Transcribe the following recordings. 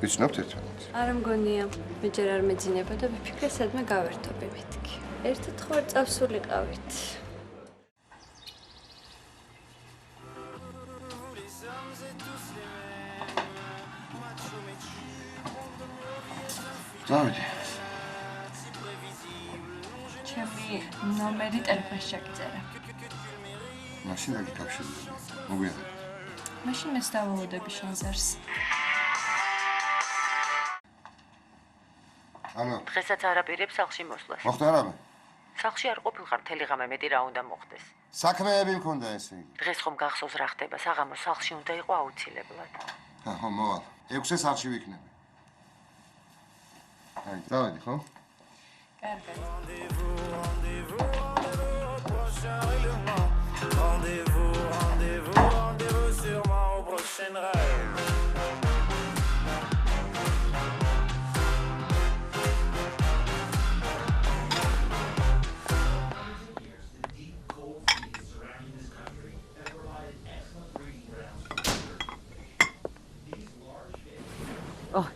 ვიცნობთ ერთმანეთს? არა მგონია, მე ჯერ არ მეძინება და ვიფიქრე სადმე გავერთობი მეთქი. ერთად ხო არ წავსულიყავით. დავიდი. ჩემი ნომერი ტელეფონში ჩაგიწერა. მაშინ დაგიკავშირდი. მოგვიყვეთ. მაშინ მეც დავაუდები შენზარს. ანუ დღესაც არაპირებს სახლში მოსვლას. მოხდა რამე? სახლში არ ყოფილიყარ მთელი ღამე, მეტი რა უნდა მოხდეს. საქმეები მქონდა ესე იგი. დღეს ხომ გახსოვს რა ხდება, საღამოს სახლში უნდა იყო აუცილებლად. ხო, მოვალ. 6-ე სახლში ვიქნები. აი, დავიდი, ხო? კარგად.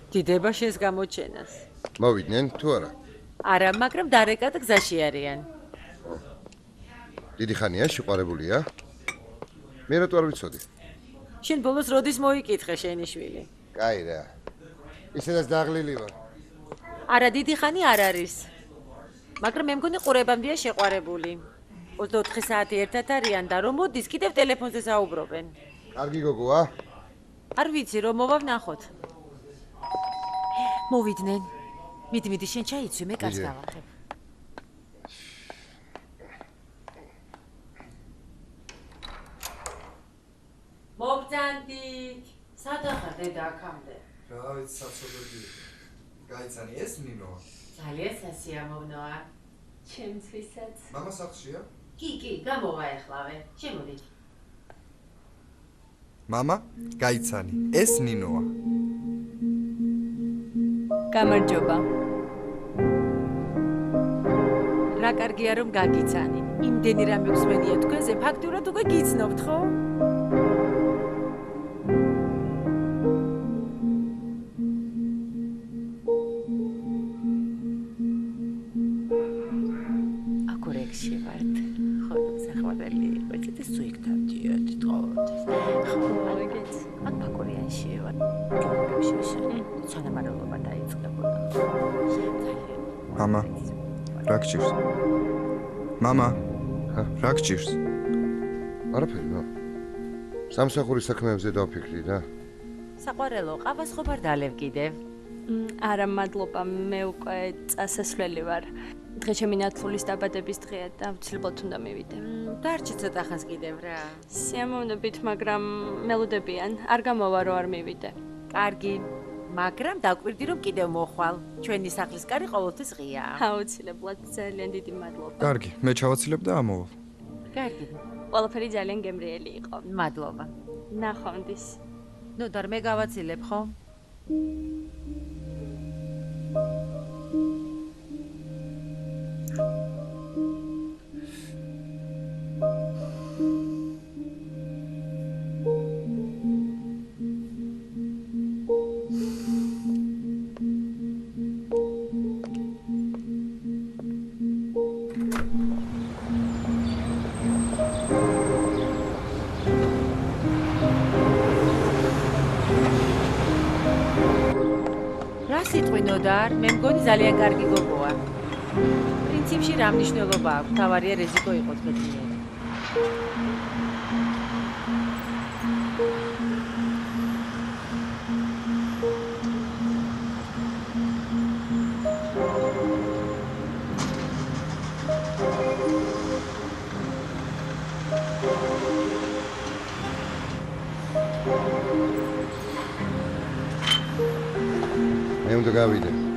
დიდება შენს გამოჩენას. მოვიდნენ თუ არა? არა, მაგრამ დარეკად გზაში არიან. დიდი ხანია შეყარებულია? მე რატო არ ვიცოდი? შენ ბოლოს როდის მოიკითხე შენი შვილი? კაი რა. ისედაც დაღლილი ვარ. არა, დიდი ხანი არ არის. მაგრამ მე მგონი ყურებამდეა შეყვარებული. 24 საათი ერთად არიან და რომ მოდის კიდევ ტელეფონზე საუბრობენ. კარგი გოგოა? არ ვიცი, რომ მოვა ვნახოთ. მოვიდნენ. მიდი, შენ ჩაიცვი, მე კაც გავახებ. მოგძანდით. სადახარ დედა აქამდე? რა ვიცი, საცოდები. გაიცანი ეს ნინოა. ძალიან სასიამოვნოა. ჩემთვისაც. მამა სახლშია? კი, გამოვა ეხლავე. შემოდით. მამა, გაიცანი, ეს ნინოა. გამარჯობა. რა კარგია რომ გაგიცანი. იმდენი რამე ვსმენია თქვენზე, ფაქტურად უკვე გიცნობთ, ხო? აკურექში ვართ. ხოლმე სახვადელი იყო, ცოტა სუიქ დავდიოდით ყოველთვის. ხო, აგეთ. აქ ფაკორიანში ვარ. გეოგრაფიაში თანამაროლობა დაიწყებოდა. მამა, რა გჭირს? მამა, რა გჭირს? არაფერი, რა. სამსახურის საქმეებზე დავფიქრი რა. საყვარელო, ყავას ხომ არ დალევ კიდევ? არა, მადლობა, მე უკვე წასასვლელი ვარ. დღე ჩემი ნათლულის დაბადების დღეა და აუცილებლად უნდა მივიდე. დარჩი ცოტა ხანს კიდევ რა. სიამოვნებით, მაგრამ მელოდებიან, არ გამოვა რომ არ მივიდე. კარგი, მაგრამ დაგვირდი რომ კიდევ მოხვალ. ჩვენი სახლის კარი ყოველთვის ღიაა. აუცილებლად, ძალიან დიდი მადლობა. კარგი, მე ჩავაცილებ და ამოვალ. კარგი, ყველაფერი ძალიან გემრიელი იყო. მადლობა. ნახვამდის. ნუ და მე გავაცილებ, ხო? სიტყვინოდარ, მე მგონი ძალიან კარგი გოგოა. პრინციპში რა მნიშვნელობა აქვს, თავარია რიზიკო იყოს ბედნიერი. მე უნდა გავიდე.